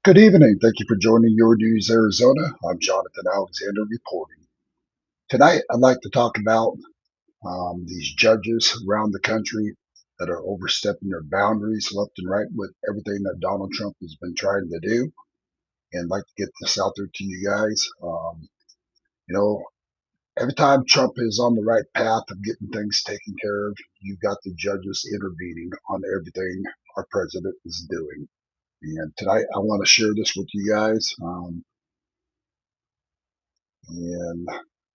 Good evening. Thank you for joining Your News Arizona. I'm Jonathan Alexander reporting. Tonight, I'd like to talk about these judges around the country that are overstepping their boundaries left and right with everything that Donald Trump has been trying to do. And I'd like to get this out there to you guys. You know, every time Trump is on the right path of getting things taken care of, you've got the judges intervening on everything our president is doing. And tonight, I want to share this with you guys. And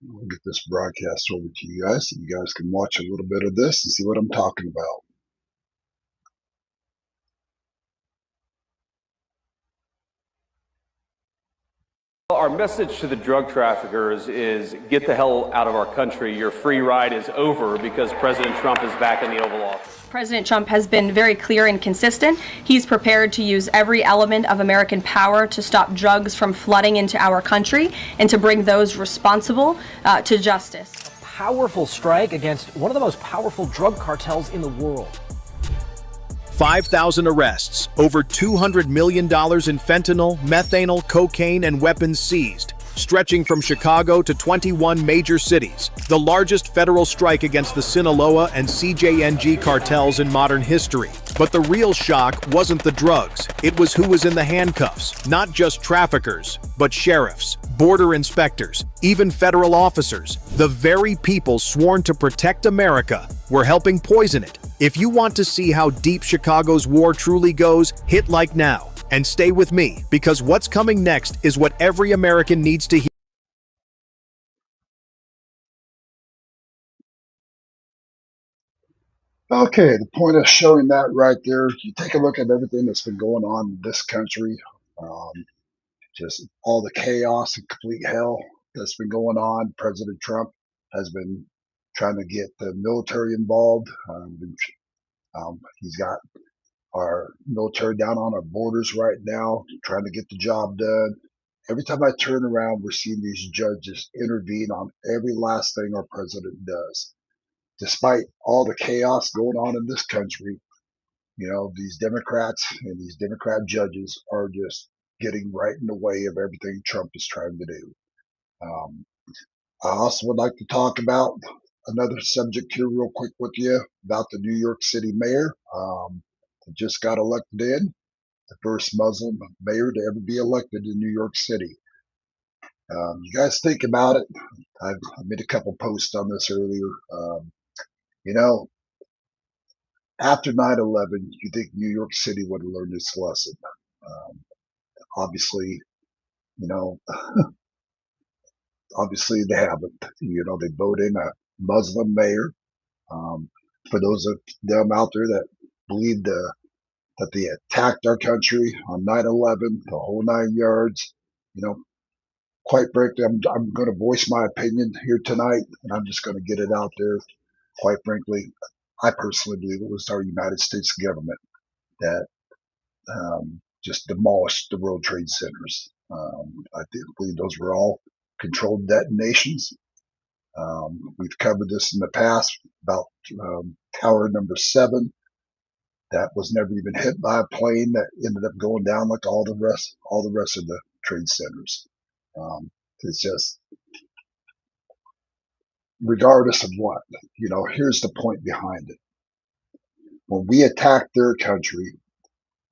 we'll get this broadcast over to you guys so you guys can watch a little bit of this and see what I'm talking about. Our message to the drug traffickers is get the hell out of our country. Your free ride is over because President Trump is back in the Oval Office. President Trump has been very clear and consistent. He's prepared to use every element of American power to stop drugs from flooding into our country and to bring those responsible to justice. A powerful strike against one of the most powerful drug cartels in the world. 5,000 arrests, over $200 million in fentanyl, methanol, cocaine, and weapons seized, stretching from Chicago to 21 major cities, the largest federal strike against the Sinaloa and CJNG cartels in modern history. But the real shock wasn't the drugs, it was who was in the handcuffs, not just traffickers, but sheriffs, border inspectors, even federal officers. The very people sworn to protect America were helping poison it. If you want to see how deep Chicago's war truly goes, hit like now and stay with me, because what's coming next is what every American needs to hear. Okay, the point of showing that right there, you take a look at everything that's been going on in this country, um, just all the chaos and complete hell that's been going on. President Trump has been trying to get the military involved. He's got our military down on our borders right now, trying to get the job done. Every time I turn around, we're seeing these judges intervene on every last thing our president does. Despite all the chaos going on in this country, these Democrats and these Democrat judges are just getting right in the way of everything Trump is trying to do. Um, I also would like to talk about another subject here, real quick, with you about the New York City mayor that just got elected in, the first Muslim mayor to ever be elected in New York City. You guys think about it. I made a couple posts on this earlier. You know, after 9/11, you think New York City would have learned its lesson. Um, obviously, you know, obviously they haven't. They vote in a Muslim mayor. Um, for those of them out there that believed that they attacked our country on 9/11, the whole 9 yards, you know, quite frankly, I'm going to voice my opinion here tonight, and I'm just going to get it out there. Quite frankly, I personally believe it was our United States government that just demolished the World Trade Centers. I believe those were all controlled detonations. We've covered this in the past about Tower Number 7. That was never even hit by a plane. That ended up going down like all the rest of the trade centers. Um, it's just, regardless of what, here's the point behind it. When we attacked their country,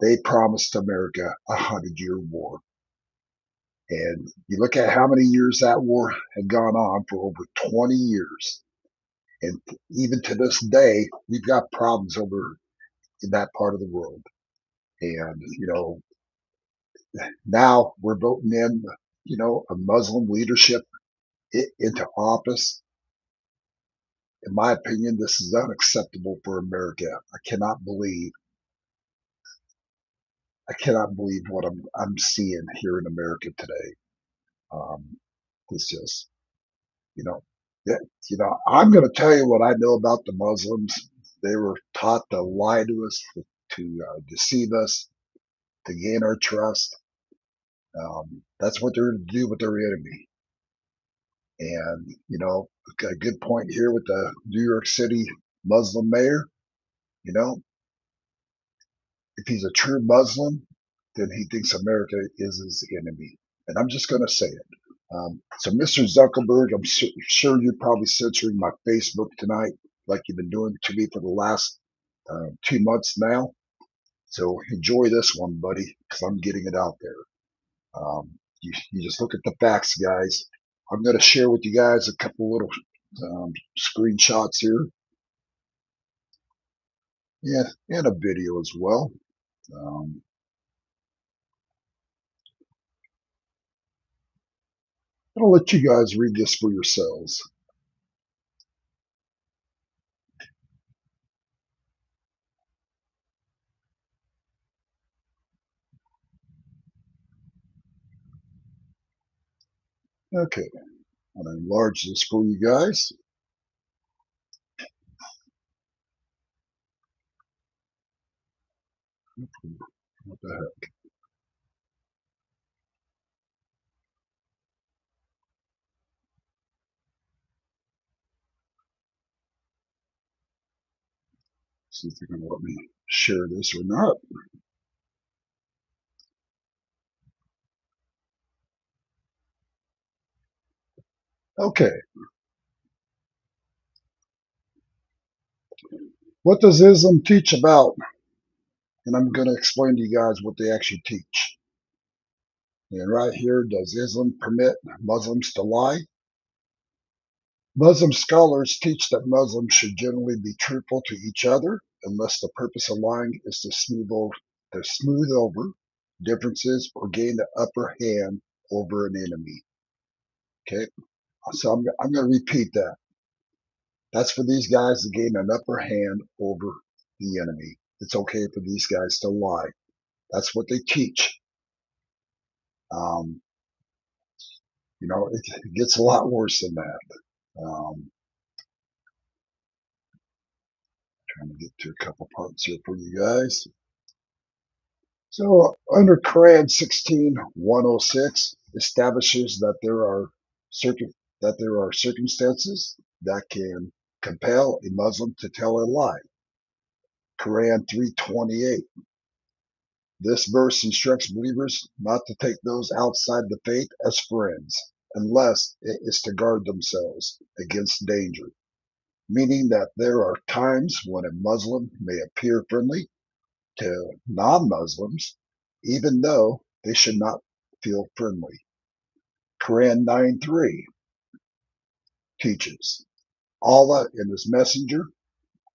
they promised America 100-year war. And you look at how many years that war had gone on, for over 20 years. And even to this day, we've got problems over in that part of the world. And, now we're voting in, a Muslim leadership into office. In my opinion, this is unacceptable for America. I cannot believe what I'm seeing here in America today. Um, it's just, you know, yeah, I'm going to tell you what I know about the Muslims. They were taught to lie to us, to deceive us, to gain our trust. That's what they're going to do with their enemy. And, a good point here with the New York City Muslim mayor. You know, if he's a true Muslim, then he thinks America is his enemy. And I'm just going to say it. So, Mr. Zuckerberg, I'm sure you're probably censoring my Facebook tonight, like you've been doing to me for the last 2 months now. So enjoy this one, buddy, because I'm getting it out there. You just look at the facts, guys. I'm going to share with you guys a couple little screenshots here, and a video as well. Um, I'll let you guys read this for yourselves. Okay, I'm going to enlarge this for you guys. What the heck? See if they're going to let me share this or not. Okay, what does Islam teach about? And I'm going to explain to you guys what they actually teach. And right here, does Islam permit Muslims to lie? Muslim scholars teach that Muslims should generally be truthful to each other unless the purpose of lying is to smooth over differences or gain the upper hand over an enemy. Okay, so I'm going to repeat that. That's for these guys to gain an upper hand over the enemy. It's okay for these guys to lie. That's what they teach. It gets a lot worse than that. Trying to get to a couple parts here for you guys. So under Quran 16:106 establishes that there are circumstances that can compel a Muslim to tell a lie. Quran 3:28. This verse instructs believers not to take those outside the faith as friends unless it is to guard themselves against danger, meaning that there are times when a Muslim may appear friendly to non-Muslims, even though they should not feel friendly. Quran 9:3 teaches Allah and His Messenger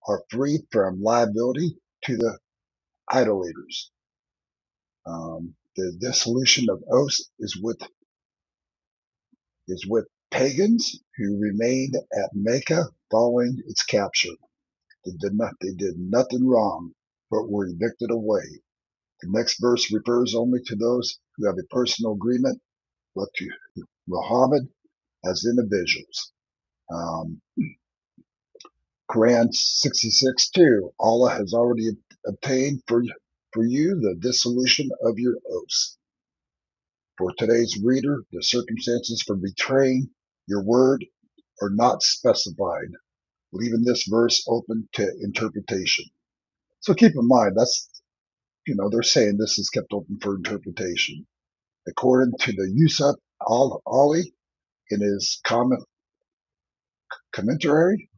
are free from liability to the idolaters. The dissolution of oaths is with pagans who remained at Mecca following its capture. They did nothing wrong, but were evicted away. The next verse refers only to those who have a personal agreement with Muhammad as individuals. Quran 66:2. Allah has already obtained for you the dissolution of your oaths. For today's reader, the circumstances for betraying your word are not specified, leaving this verse open to interpretation. So keep in mind, they're saying this is kept open for interpretation. According to the Yusuf Ali in his commentary,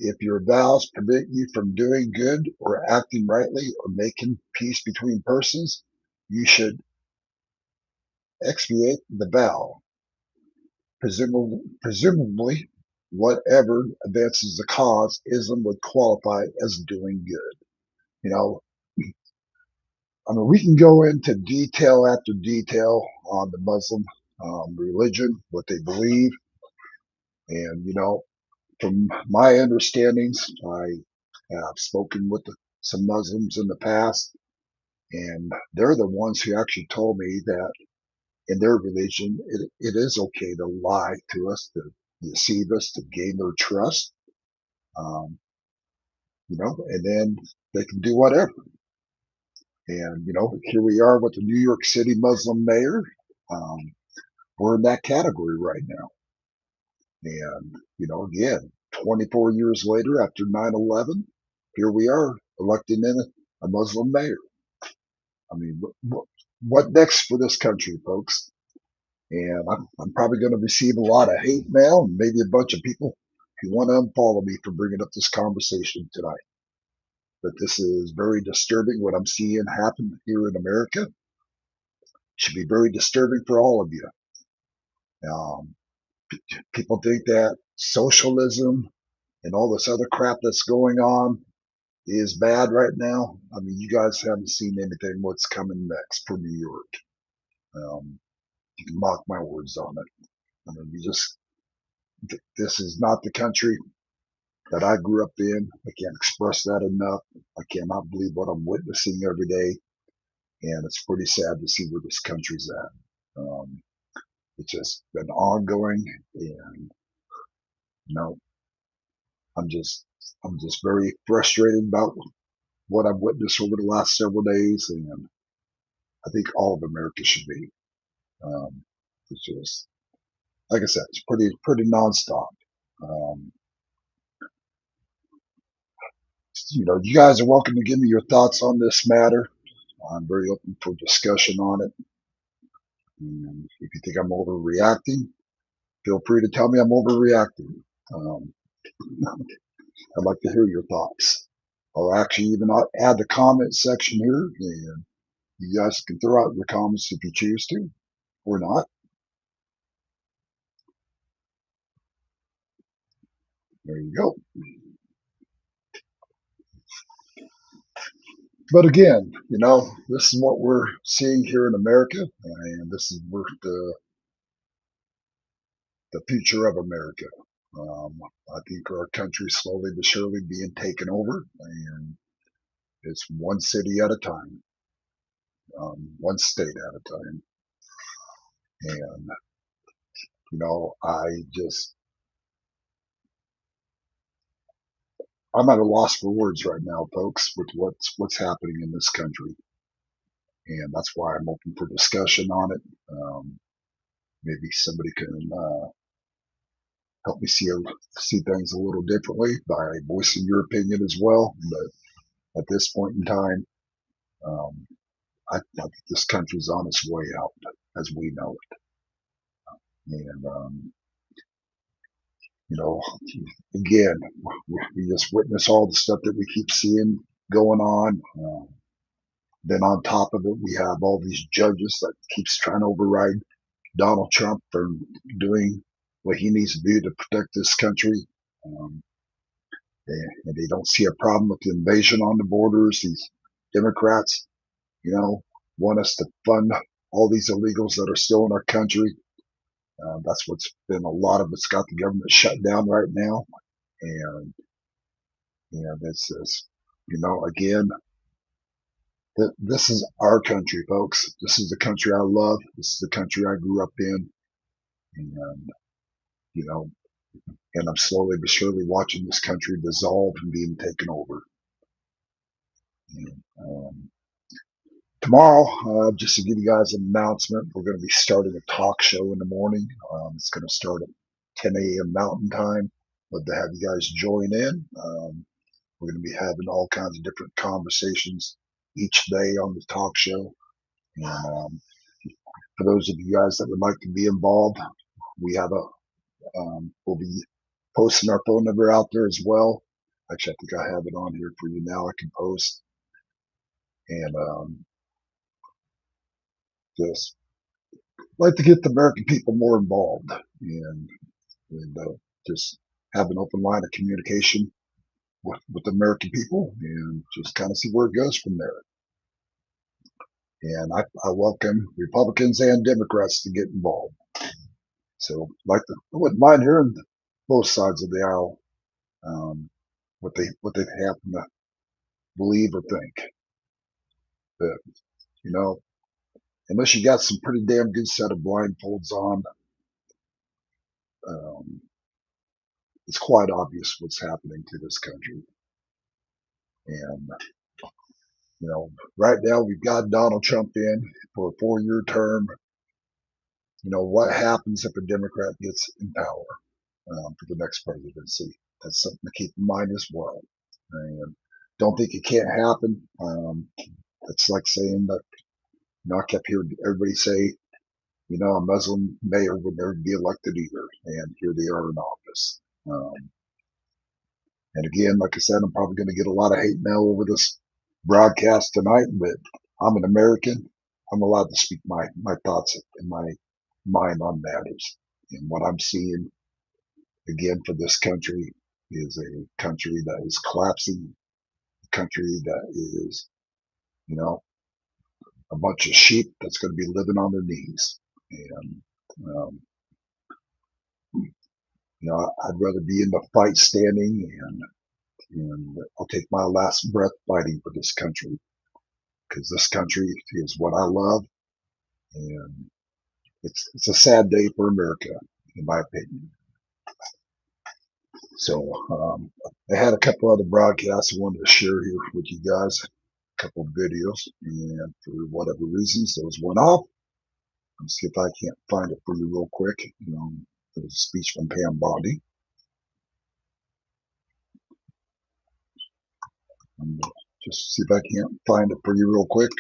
if your vows prevent you from doing good or acting rightly or making peace between persons, you should expiate the vow. Presumably, whatever advances the cause, Islam would qualify as doing good. We can go into detail after detail on the Muslim religion, what they believe, and from my understandings, I have spoken with some Muslims in the past, and they're the ones who actually told me that in their religion, it is okay to lie to us, to deceive us, to gain their trust, um, and then they can do whatever. And, here we are with the New York City Muslim mayor. We're in that category right now. And, again, 24 years later after 9/11, here we are electing in a Muslim mayor. I mean, what next for this country, folks? And I'm probably going to receive a lot of hate mail and maybe a bunch of people who want to unfollow me for bringing up this conversation tonight. But this is very disturbing what I'm seeing happen here in America. Should be very disturbing for all of you. Um, People think that socialism and all this other crap that's going on is bad right now. I mean, you guys haven't seen anything what's coming next for New York. You can mark my words on it. I mean, this is not the country that I grew up in. I can't express that enough. I cannot believe what I'm witnessing every day. And it's pretty sad to see where this country's at. It's just been ongoing, and you know, I'm just very frustrated about what I've witnessed over the last several days, and I think all of America should be. Um, it's just, like I said, it's pretty nonstop. Um, you guys are welcome to give me your thoughts on this matter. I'm very open for discussion on it. And if you think I'm overreacting, feel free to tell me I'm overreacting. Um, I'd like to hear your thoughts. I'll actually even add the comment section here, and you guys can throw out your comments if you choose to, or not. There you go. But again, this is what we're seeing here in America, and this is where the future of America. I think our country slowly but surely being taken over, and it's one city at a time, one state at a time. And I'm at a loss for words right now, folks, with what's happening in this country, and that's why I'm open for discussion on it. Maybe somebody can help me see things a little differently by voicing your opinion as well. But at this point in time, um, I think this country's on its way out as we know it. And you know, again, we just witness all the stuff that we keep seeing going on. Then on top of it, we have all these judges that keeps trying to override Donald Trump from doing what he needs to do to protect this country. Um, and they don't see a problem with the invasion on the borders. These Democrats, want us to fund all these illegals that are still in our country. That's what's been a lot of it's got the government shut down right now. And this is, again, this is our country, folks. This is the country I love. This is the country I grew up in. And, you know, and I'm slowly but surely watching this country dissolve and being taken over. And, tomorrow, just to give you guys an announcement, we're going to be starting a talk show in the morning. It's going to start at 10 a.m. Mountain Time. Love to have you guys join in. We're going to be having all kinds of different conversations each day on the talk show. And for those of you guys that would like to be involved, we'll be posting our phone number out there as well. Actually, I think I have it on here for you now. I can post. And just like to get the American people more involved and just have an open line of communication with the American people and just kind of see where it goes from there. And I welcome Republicans and Democrats to get involved. So I wouldn't mind hearing both sides of the aisle, what they happen to believe or think. But, unless you got some pretty damn good set of blindfolds on, it's quite obvious what's happening to this country. And, right now we've got Donald Trump in for a 4-year term. What happens if a Democrat gets in power for the next presidency? That's something to keep in mind as well. And don't think it can't happen. It's like saying that I kept hearing everybody say, a Muslim mayor would never be elected either, and here they are in office. And again, like I said, I'm probably going to get a lot of hate mail over this broadcast tonight, but I'm an American. I'm allowed to speak my thoughts and my mind on matters. And what I'm seeing, again, for this country is a country that is collapsing, a country that is, you know, a bunch of sheep that's going to be living on their knees. And, um, I'd rather be in the fight standing, and I'll take my last breath fighting for this country, because this country is what I love, and it's a sad day for America, in my opinion. So I had a couple other broadcasts I wanted to share here with you guys, a couple of videos, and for whatever reasons, those went off. Let's see if I can't find it for you real quick. It was a speech from Pam Bondi. Just see if I can't find it for you real quick.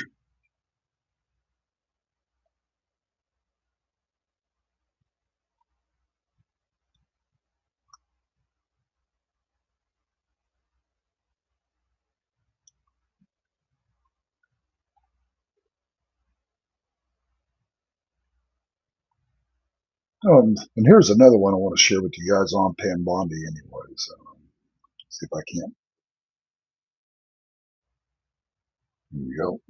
And here's another one I want to share with you guys on Pam Bondi anyways. See if I can't. Here we go.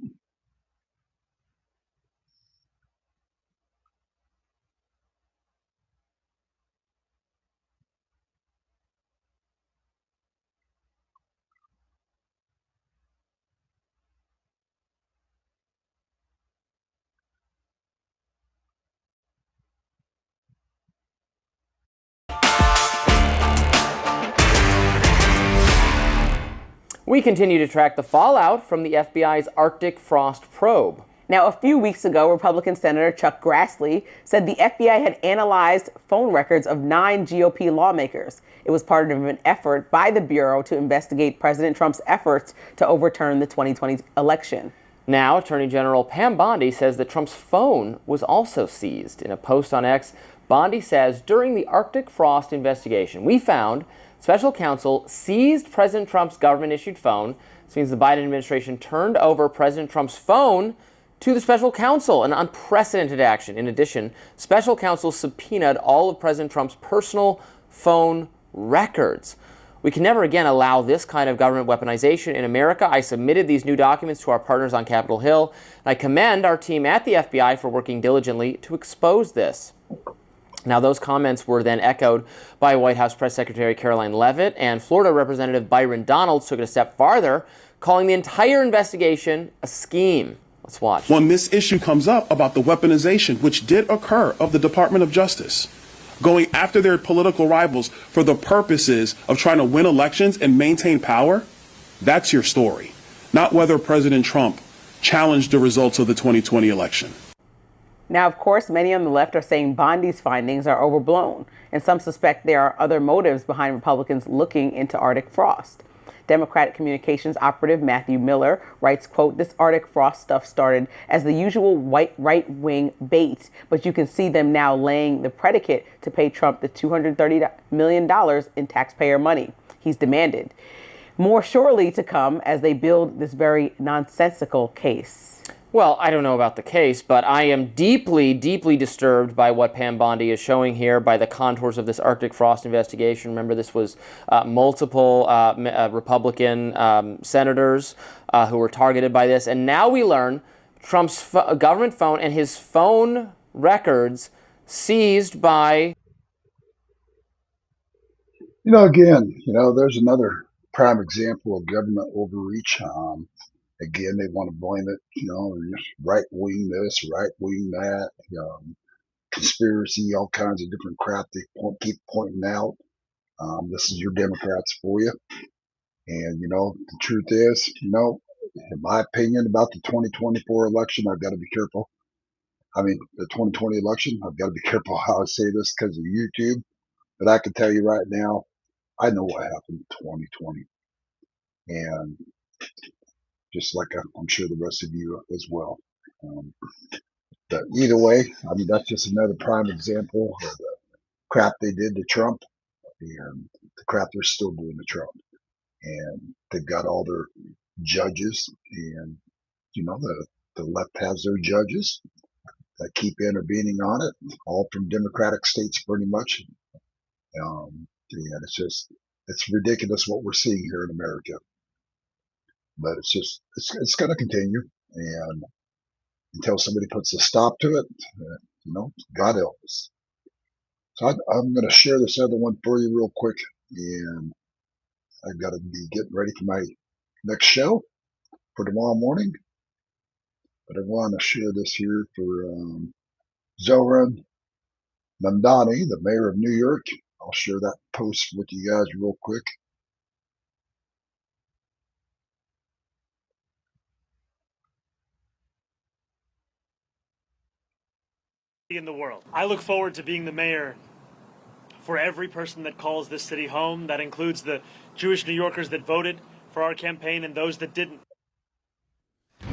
We continue to track the fallout from the FBI's Arctic Frost probe. Now, a few weeks ago, Republican Senator Chuck Grassley said the FBI had analyzed phone records of 9 GOP lawmakers. It was part of an effort by the Bureau to investigate President Trump's efforts to overturn the 2020 election. Now, Attorney General Pam Bondi says that Trump's phone was also seized. In a post on X, Bondi says, during the Arctic Frost investigation, we found special counsel seized President Trump's government-issued phone. This means the Biden administration turned over President Trump's phone to the special counsel, an unprecedented action. In addition, special counsel subpoenaed all of President Trump's personal phone records. We can never again allow this kind of government weaponization in America. I submitted these new documents to our partners on Capitol Hill, and I commend our team at the FBI for working diligently to expose this. Now, those comments were then echoed by White House Press Secretary Caroline Leavitt, and Florida Representative Byron Donalds took it a step farther, calling the entire investigation a scheme. Let's watch. When this issue comes up about the weaponization, which did occur, of the Department of Justice, going after their political rivals for the purposes of trying to win elections and maintain power, that's your story, not whether President Trump challenged the results of the 2020 election. Now, of course, many on the left are saying Bondi's findings are overblown, and some suspect there are other motives behind Republicans looking into Arctic frost. Democratic communications operative Matthew Miller writes, quote, "This Arctic frost stuff started as the usual white right-wing bait, but you can see them now laying the predicate to pay Trump the $230 million in taxpayer money he's demanded. More surely to come as they build this very nonsensical case." Well, I don't know about the case, but I am deeply, deeply disturbed by what Pam Bondi is showing here, by the contours of this Arctic frost investigation. Remember, this was multiple Republican senators who were targeted by this. And now we learn Trump's government phone and his phone records seized by... Again, there's another prime example of government overreach. Again, they want to blame it, right wing this, right wing that, conspiracy, all kinds of different crap they keep pointing out. This is your Democrats for you. And, the truth is, in my opinion about the 2024 election, I've got to be careful. I mean, the 2020 election, I've got to be careful how I say this because of YouTube. But I can tell you right now, I know what happened in 2020. And just like I'm sure the rest of you as well. either way, I mean, that's just another prime example of the crap they did to Trump and the crap they're still doing to Trump. And they've got all their judges, and the left has their judges that keep intervening on it, all from Democratic states pretty much. And it's ridiculous what we're seeing here in America. But it's going to continue, and until somebody puts a stop to it, God help us. So I'm going to share this other one for you real quick, and I've got to be getting ready for my next show for tomorrow morning. But I want to share this here for Zohran Mamdani, the mayor of New York. I'll share that post with you guys real quick. In the world. I look forward to being the mayor for every person that calls this city home. That includes the Jewish New Yorkers that voted for our campaign and those that didn't.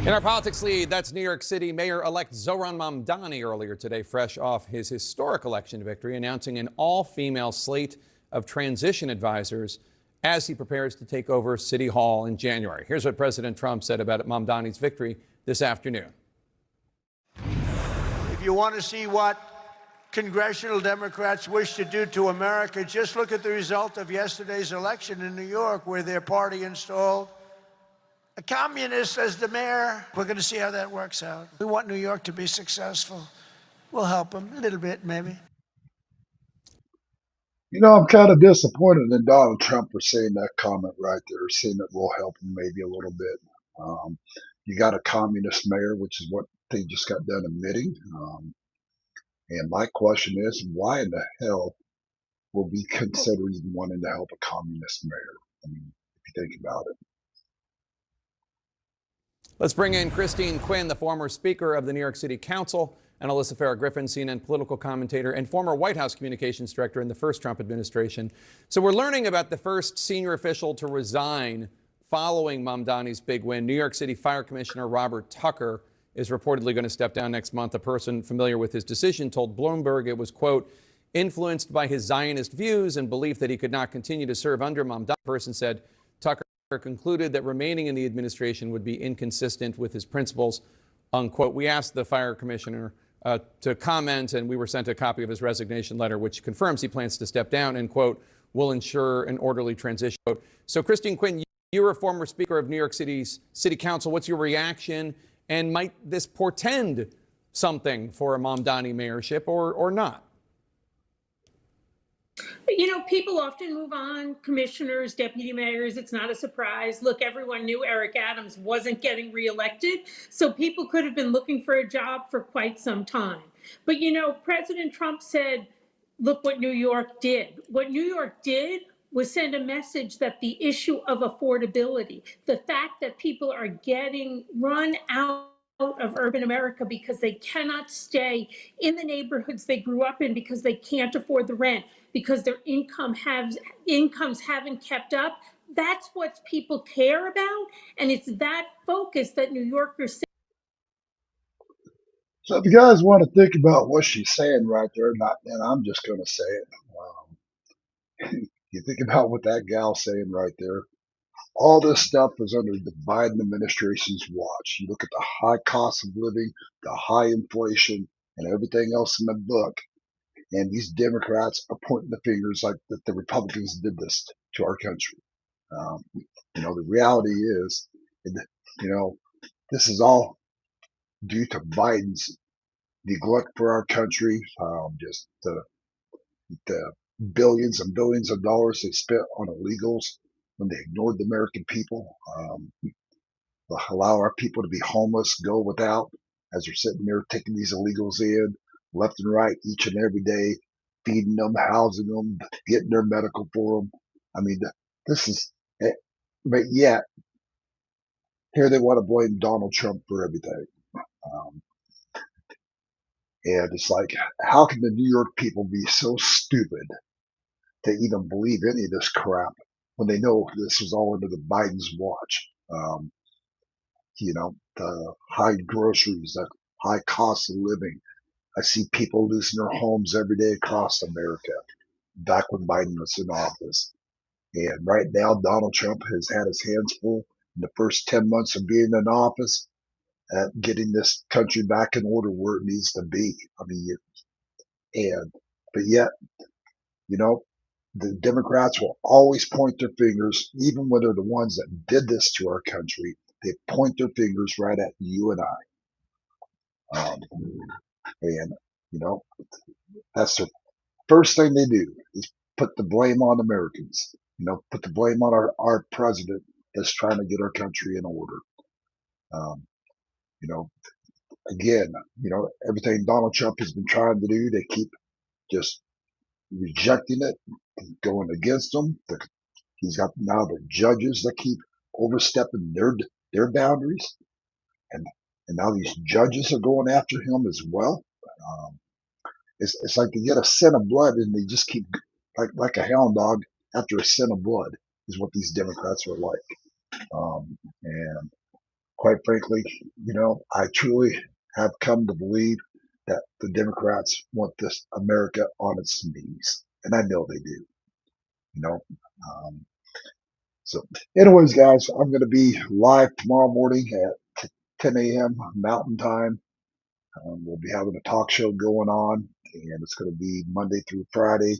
In our politics lead, that's New York City Mayor-elect Zohran Mamdani earlier today, fresh off his historic election victory, announcing an all-female slate of transition advisors as he prepares to take over City Hall in January. Here's what President Trump said about Mamdani's victory this afternoon. If you want to see what congressional Democrats wish to do to America, just look at the result of yesterday's election in New York, where their party installed a communist as the mayor. We're going to see how that works out. We want New York to be successful. We'll help them a little bit, maybe. I'm kind of disappointed in Donald Trump for saying that comment right there, saying that we'll help him maybe a little bit. You got a communist mayor, which is what they just got done admitting. And my question is, why in the hell will we consider even wanting to help a communist mayor? I mean, if you think about it. Let's bring in Christine Quinn, the former Speaker of the New York City Council, and Alyssa Farah-Griffin, CNN political commentator and former White House communications director in the first Trump administration. So we're learning about the first senior official to resign following Mamdani's big win. New York City Fire Commissioner Robert Tucker is reportedly going to step down next month. A person familiar with his decision told Bloomberg it was, quote, influenced by his Zionist views and belief that he could not continue to serve under Mamdani. The person said Tucker concluded that remaining in the administration would be inconsistent with his principles, unquote. We asked the fire commissioner to comment, and we were sent a copy of his resignation letter, which confirms he plans to step down and, quote, will ensure an orderly transition. So, Christine Quinn, you're a former Speaker of New York City's City Council. What's your reaction? And might this portend something for a Mamdani mayorship or not? People often move on, commissioners, deputy mayors. It's not a surprise. Look, everyone knew Eric Adams wasn't getting reelected, so people could have been looking for a job for quite some time. But, President Trump said, look what New York did. What New York did was send a message that the issue of affordability, the fact that people are getting run out of urban America because they cannot stay in the neighborhoods they grew up in because they can't afford the rent, because their incomes haven't kept up. That's what people care about, and it's that focus that New Yorkers. So if you guys want to think about what she's saying right there, and I'm just going to say it. You think about what that gal's saying right there. All this stuff is under the Biden administration's watch. You look at the high cost of living, the high inflation, and everything else in the book. And these Democrats are pointing the fingers like that the Republicans did this to our country. The reality is, this is all due to Biden's neglect for our country, just the billions and billions of dollars they spent on illegals when they ignored the American people, allow our people to be homeless, go without, as they're sitting there taking these illegals in left and right each and every day, feeding them, housing them, getting their medical for them. I mean, this is, but yet, here they want to blame Donald Trump for everything. And it's like, how can the New York people be so stupid to even believe any of this crap when they know this was all under the Biden's watch? The high groceries, high cost of living. I see people losing their homes every day across America back when Biden was in office. And right now, Donald Trump has had his hands full in the first 10 months of being in office at getting this country back in order where it needs to be. I mean, but yet, you know, the Democrats will always point their fingers, even when they're the ones that did this to our country. They point their fingers right at you and I. And, you know, that's the first thing they do is put the blame on Americans. Put the blame on our president that's trying to get our country in order. Um, you know, again, everything Donald Trump has been trying to do, they keep just rejecting it, going against them. He's got now the judges that keep overstepping their boundaries, and now these judges are going after him as well. Um, it's like they get a scent of blood and they just keep like a hound dog after a scent of blood is what these Democrats are like. And quite frankly, I truly have come to believe that the Democrats want this America on its knees, and I know they do. You know, um, So, anyways, guys, I'm going to be live tomorrow morning at 10 a.m. Mountain Time. We'll be having a talk show going on, and it's going to be Monday through Friday.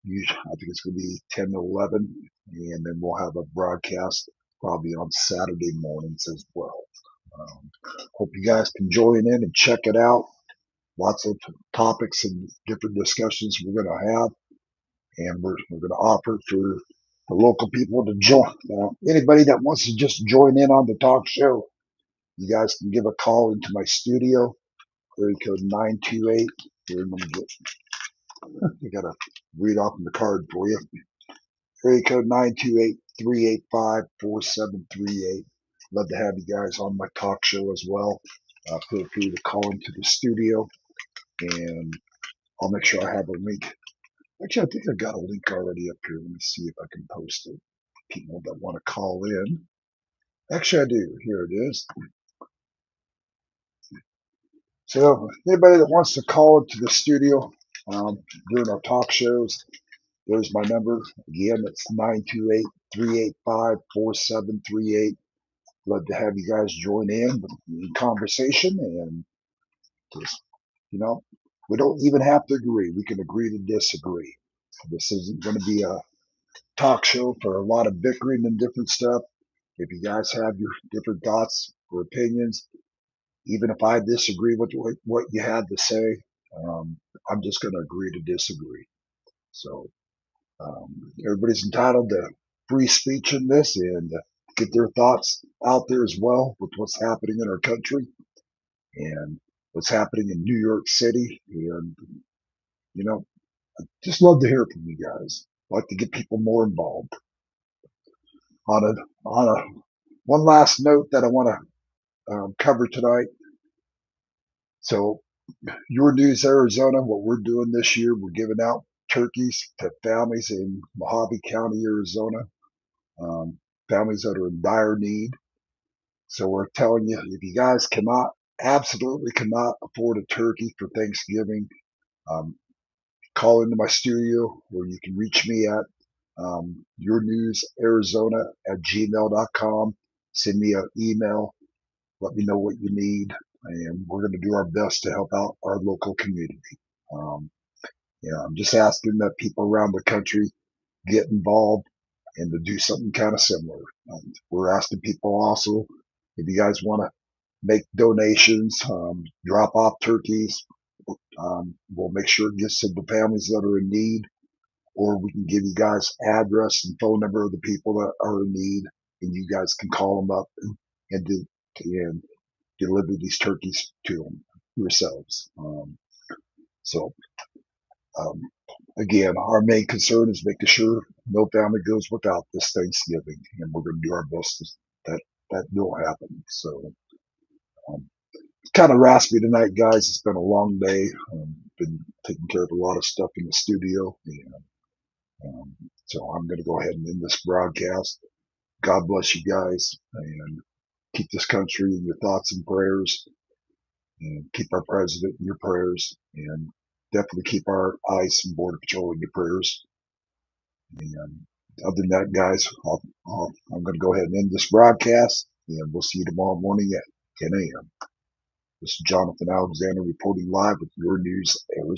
I think it's going to be 10 to 11, and then we'll have a broadcast probably on Saturday mornings as well. Hope you guys can join in and check it out. Lots of topics and different discussions we're going to have, and we're going to offer for the local people to join. Anybody that wants to just join in on the talk show, you guys can give a call into my studio, area code 928. Here, I gotta read off the card for you. Area code 928-385-4738. Love to have you guys on my talk show as well. Feel free to call into the studio, and I'll make sure I have a link. Actually, I think I got a link already up here. Let me see if I can post it. People that want to call in. Actually, I do. Here it is. So anybody that wants to call into the studio during our talk shows, there's my number. Again, it's 928-385-4738. Love to have you guys join in conversation, and just, we don't even have to agree. We can agree to disagree. This isn't going to be a talk show for a lot of bickering and different stuff. If you guys have your different thoughts or opinions, even if I disagree with what you had to say, I'm just going to agree to disagree. So everybody's entitled to free speech in this and get their thoughts out there as well with what's happening in our country and what's happening in New York City. And, I just love to hear from you guys. I like to get people more involved. On a one last note that I want to cover tonight. So, Your News Arizona, what we're doing this year, we're giving out turkeys to families in Mojave County, Arizona, families that are in dire need. So we're telling you, if you guys absolutely cannot afford a turkey for Thanksgiving, call into my studio, where you can reach me at yournewsarizona@gmail.com. Send me an email. Let me know what you need, and we're going to do our best to help out our local community. I'm just asking that people around the country get involved and to do something kind of similar. We're asking people also, if you guys want to make donations, drop off turkeys, we'll make sure it gets to the families that are in need, or we can give you guys address and phone number of the people that are in need, and you guys can call them up and deliver these turkeys to them yourselves. Again, our main concern is making sure no family goes without this Thanksgiving, and we're going to do our best that will happen. So, it's kind of raspy tonight, guys. It's been a long day. Been taking care of a lot of stuff in the studio, and so I'm going to go ahead and end this broadcast. God bless you guys, and keep this country in your thoughts and prayers. and keep our president in your prayers, and definitely keep our ICE and Border Patrol in your prayers. And other than that, guys, I'm going to go ahead and end this broadcast, and we'll see you tomorrow morning at 10 a.m. This is Jonathan Alexander reporting live with your news, Arizona.